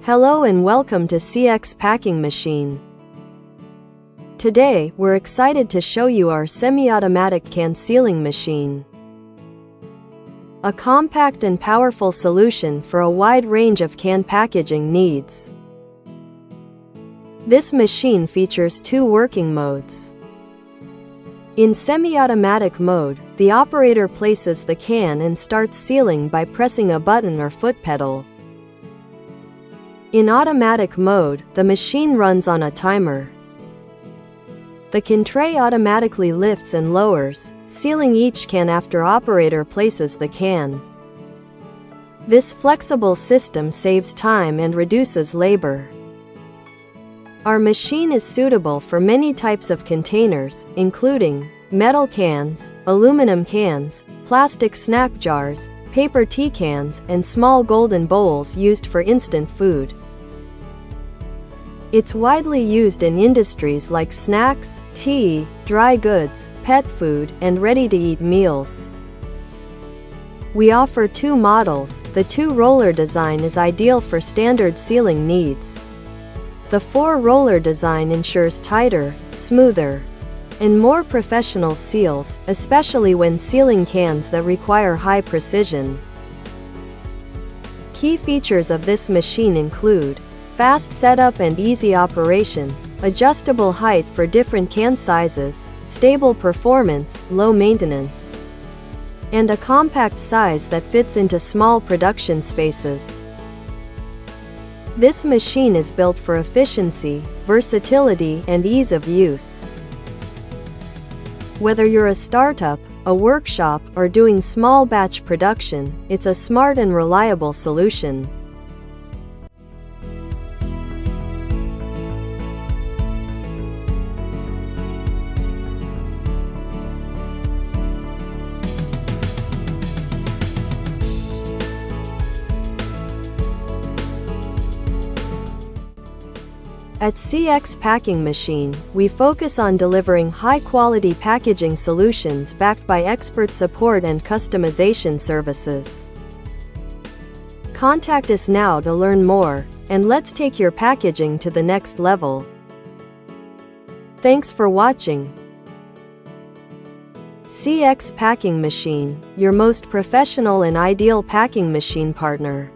Hello and welcome to CX Packing Machine. Today, we're excited to show you our semi-automatic can sealing machine. A compact and powerful solution for a wide range of can packaging needs. This machine features two working modes. In semi-automatic mode, the operator places the can and starts sealing by pressing a button or foot pedal. In automatic mode, the machine runs on a timer. The can tray automatically lifts and lowers, sealing each can after operator places the can. This flexible system saves time and reduces labor. Our machine is suitable for many types of containers, including metal cans, aluminum cans, plastic snack jars, paper tea cans, and small golden bowls used for instant food. It's widely used in industries like snacks, tea, dry goods, pet food, and ready-to-eat meals. We offer two models. The two-roller design is ideal for standard sealing needs. The four-roller design ensures tighter, smoother, and more professional seals, especially when sealing cans that require high precision. Key features of this machine include fast setup and easy operation, adjustable height for different can sizes, stable performance, low maintenance, and a compact size that fits into small production spaces. This machine is built for efficiency, versatility, and ease of use. Whether you're a startup, a workshop, or doing small batch production, it's a smart and reliable solution. At CX Packing Machine, we focus on delivering high-quality packaging solutions backed by expert support and customization services. Contact us now to learn more, and let's take your packaging to the next level. Thanks for watching. CX Packing Machine, your most professional and ideal packing machine partner.